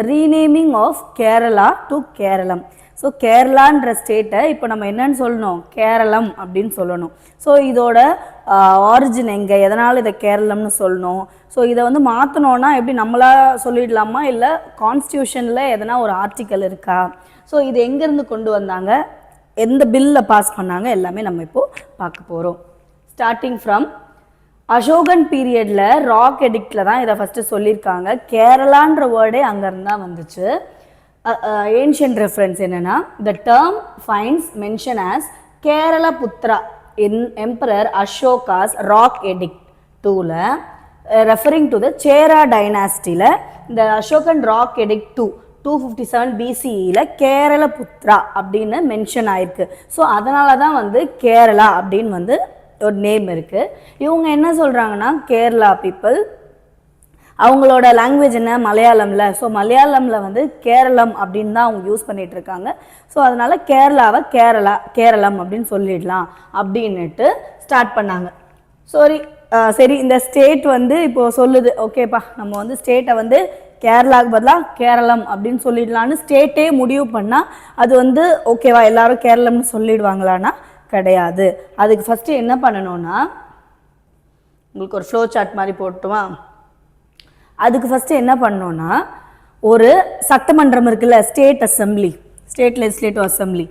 Renaming of Kerala to Keralam. So கேரளான்ற ஸ்டேட்டை இப்போ நம்ம என்னன்னு சொல்லணும், கேரளம் அப்படின்னு சொல்லணும். ஸோ இதோட ஆரிஜின் எங்கே, எதனால் இதை கேரளம்னு சொல்லணும். ஸோ இதை வந்து மாற்றணுன்னா எப்படி நம்மளா சொல்லிடலாமா, இல்லை கான்ஸ்டியூஷனில் எதனா ஒரு ஆர்டிக்கல் இருக்கா, ஸோ இது எங்கேருந்து கொண்டு வந்தாங்க, எந்த பில்லில் பாஸ் பண்ணாங்க, எல்லாமே நம்ம இப்போது பார்க்க போகிறோம். ஸ்டார்டிங் ஃப்ரம் அசோகன் பீரியடில் ராக் எடிக்டில் தான் இதை ஃபஸ்ட்டு சொல்லியிருக்காங்க. கேரளான்ற வேர்டே அங்கேருந்து தான் வந்துச்சு. ஏன்ஷியன்ட் ரெஃபரன்ஸ் என்னென்னா, the term finds mention as Kerala Putra in emperor Ashoka's rock edict 2ல ரெஃபரிங் டு த சேரா டைனாஸ்டியில் இந்த அசோகன் ராக் எடிக்ட் 257 BCEல கேரள புத்ரா அப்படின்னு மென்ஷன் ஆயிருக்கு. ஸோ அதனால தான் வந்து கேரளா அப்படின்னு வந்து ஒரு நேம் இருக்குது. இவங்க என்ன சொல்கிறாங்கன்னா, கேரளா பீப்புள் அவங்களோட லாங்குவேஜ் என்ன, மலையாளம்ல. ஸோ மலையாளமில் வந்து கேரளம் அப்படின்னு தான் அவங்க யூஸ் பண்ணிகிட்ருக்காங்க. ஸோ அதனால் கேரளாவை கேரளம் அப்படின்னு சொல்லிடலாம் அப்படின்னுட்டு ஸ்டார்ட் பண்ணாங்க. சரி இந்த ஸ்டேட் வந்து இப்போது சொல்லுது, ஓகேப்பா நம்ம வந்து ஸ்டேட்டை வந்து கேரளாவுக்கு பதிலாக கேரளம் அப்படின்னு சொல்லிடலான்னு ஸ்டேட்டே முடிவு பண்ணால் அது வந்து ஓகேவா, எல்லாரும் கேரளம்னு சொல்லிடுவாங்களான்னா கிடையாது. அதுக்கு ஃபஸ்ட்டு என்ன பண்ணணும்னா, உங்களுக்கு ஒரு ஃப்ளோ சார்ட் மாதிரி போட்டுமா. அதுக்கு ஃபஸ்ட்டு என்ன பண்ணோன்னா, ஒரு சட்டமன்றம் இருக்குல்ல, state assembly, state legislative assembly.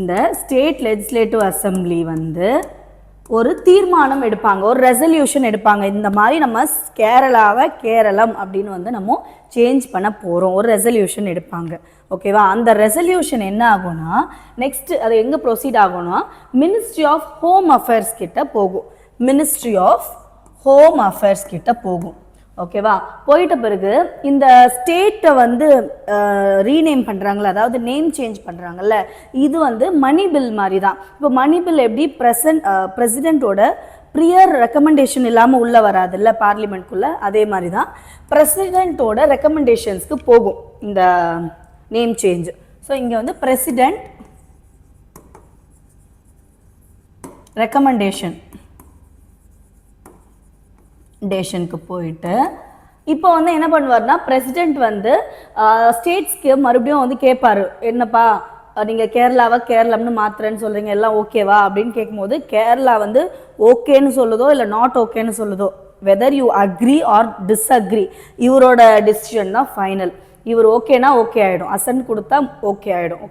இந்த ஸ்டேட் லெஜிஸ்லேட்டிவ் அசம்பிளி வந்து ஒரு தீர்மானம் எடுப்பாங்க, ஒரு ரெசல்யூஷன் எடுப்பாங்க. இந்த மாதிரி நம்ம கேரளாவை கேரளம் அப்படின்னு வந்து நம்ம சேஞ்ச் பண்ண போகிறோம், ஒரு ரெசல்யூஷன் எடுப்பாங்க. ஓகேவா, அந்த ரெசல்யூஷன் என்ன ஆகும்னா, நெக்ஸ்ட் அது எங்கே ப்ரொசீட் ஆகும்னா, மினிஸ்ட்ரி ஆஃப் ஹோம் அஃபேர்ஸ் கிட்ட போகும். மினிஸ்ட்ரி ஆஃப் ஹோம் அஃபேர்ஸ் கிட்ட போகும். ஓகேவா, போயிட்ட பிறகு இந்த ஸ்டேட்டை வந்து ரீநேம் பண்ணுறாங்களே, அதாவது நேம் சேஞ்ச் பண்ணுறாங்கல்ல, இது வந்து மணி பில் மாதிரி தான். இப்போ மணி பில் எப்படி பிரசிடெண்ட்டோட ப்ரியர் ரெக்கமெண்டேஷன் இல்லாமல் உள்ளே வராதுல்ல பார்லிமெண்ட்குள்ளே, அதே மாதிரி தான் பிரசிடெண்ட்டோட ரெக்கமெண்டேஷன்ஸ்க்கு போகும் இந்த நேம் சேஞ்ச். ஸோ இங்கே வந்து பிரசிடெண்ட் ரெக்கமெண்டேஷன் டேஷனுக்கு போயிட்டு இப்போ வந்து என்ன பண்ணுவார்னா, பிரசிடெண்ட் வந்து ஸ்டேட்ஸ்க்கு மறுபடியும் வந்து கேட்பாரு, என்னப்பா நீங்கள் கேரளாவை கேரளம்னு மாத்திரன்னு சொல்கிறீங்க, எல்லாம் ஓகேவா அப்படின்னு கேட்கும்போது கேரளா வந்து ஓகேன்னு சொல்லுதோ இல்லை நாட் ஓகேன்னு சொல்லுதோ, whether you agree or disagree, இவரோட டிசிஷன் தான் ஃபைனல். இவர் ஓகேனா ஓகே ஆகிடும், அசன்ட் கொடுத்தா ஓகே ஆகிடும்.